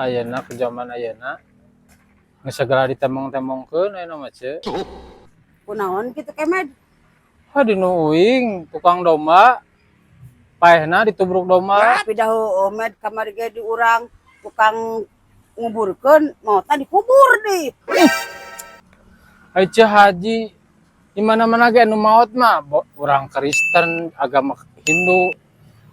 ayeuna ke zaman ayeuna geus segala ditemong-temongkeun aya mah ce. Kunaon kitu Kemed? Dinu uing tukang domba. Paehna ditubruk domba. Tapi dahulu Omed kamari ge di urang tukang nguburkeun mauta dikubur deui. Ai ce haji di mana-mana ge anu maot mah urang Kristen, agama Hindu.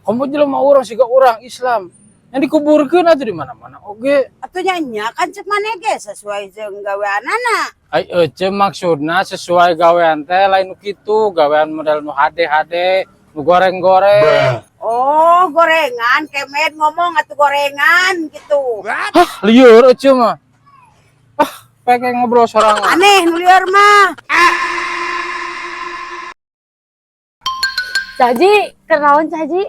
Kamu jelema urang siga urang Islam. Yang dikuburkeun atuh di mana-mana oge. Atuh nya kan cek maneh ge sesuai jeung gaweanana. Ai ece maksudna sesuai gawean teh lain nu kitu, gawean model nu hade-hade, nu goreng-goreng. Oh, gorengan Kemed ngomong atuh gorengan gitu. Hah, lieur ece mah. Pengen ngobrol sorangan. Aneh nu lieur mah. Caji, kenaon Caji?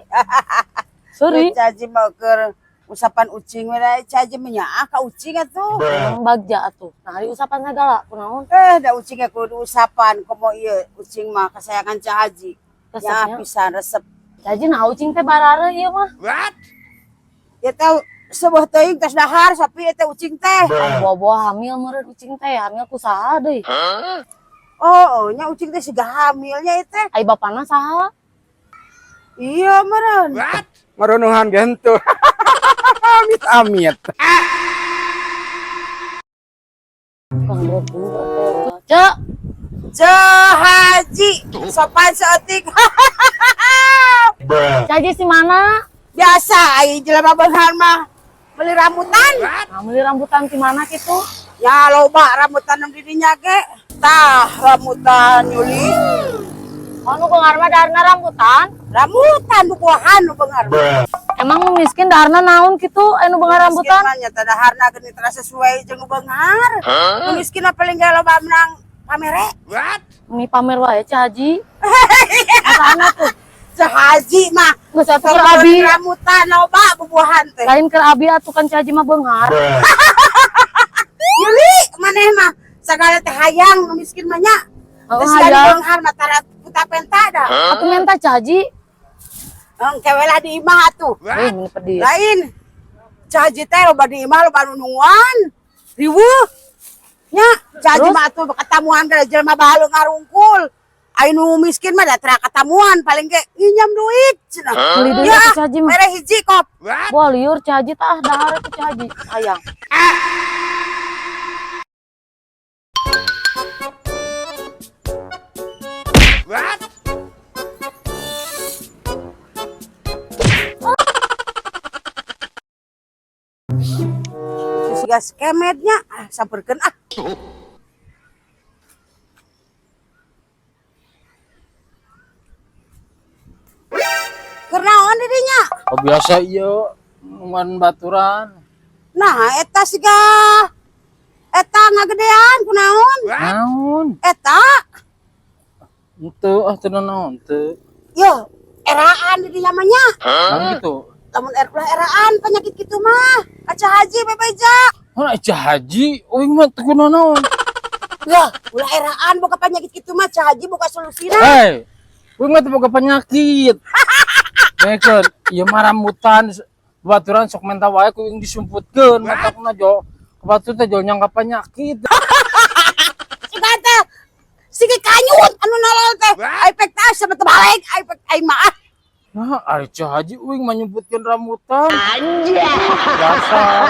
Sorry. Caji mah keur usapan ucing we da caji menyaah ka ucing atuh. Yang bagja atuh. Nah, di usapan segala kunaon? Da ucing kudu usapan komo ieu ucing mah kasayangan Cahaji. Ya Resepnya. pisan resep. Caji nah ucing teh barare ieu mah. Ya tahu sebuah teuing tos dahar sapi eta ucing teh. Buah-buah hamil meureun ucing teh, hamil ku saha deui? Oh, nya ucing teh siga hamilnya itu. Ai bapana saha? Iya meureun. Merunuhan gentu. Amit-amit. Kang bro. Cek, Cahaji sopan seeutik. Caji si mana? Biasa ai jelema beunghar mah beli rambutan. Nah, beli rambutan di mana gitu? Ya loba rambutan nu di dinya ge. Tah rambutan Yuli. Anu beunghar mah darna rambutan. Rambutan buah-buahan nu beunghar. Emang nu miskin darna naon gitu anu beunghar rambutan? Nya teh daharna geus teu sesuai jeung nu beunghar. Nu miskin mah paling ge loba menang pamere. Mi pamer wae Caji. Masana tuh. Cahaji mah Geus atuh keur abi abi. rambutan loba buah-buahan teh. Lain keur abi atuh kan Caji mah beunghar. Yuli maneh mah sagala teh hayang nu miskin mah nya. Oh, Terus hayang. dari beunghar mah tara puta penta dah. Atuh menta Caji. Kewe lah di imah atuh. Ini pedih. Lain. Cahaji teh loba di imah loba nunungan. Riweuh. Nya, cahaji Terus? mah atuh katamuan ka jelema baheula ngarungkul. Ai nu miskin mah da tara katamuan paling ge nginjam duit cenah. Beli duit Ya, atuh Caji mah. mere hiji kop. Wah liur Caji tah dahar atuh Caji. Hayang. Terus siga skemednya sampeurkeun ah. Keur naon di dinya? Oh biasa ieu numan baturan. Nah, eta siga eta ngagedean kunaon? Naon? Eta Henteu teu naon teu. yo eraan di dinya mah nya. Naon gitu. Lamun eraan penyakit kitu mah. Kaca haji bebeja. Mun ece haji, uing mah teu naon. Lah, ulah eraan boga penyakit kitu mah Ca Haji boga solusina. Hei, uing mah teu boga penyakit. Nekeun, ieu mah rambutan baturan sok menta wae ku uing disumputkeun matakna jo. Batu teh jo nyangka penyakit. Siga teh sigi kanyut anu nolol teh. Ai pek teh sama terbalik, ai pek ai mah. Nah, ari Ca Haji uing mah nyumputkeun rambutan. Anjay. Dasar.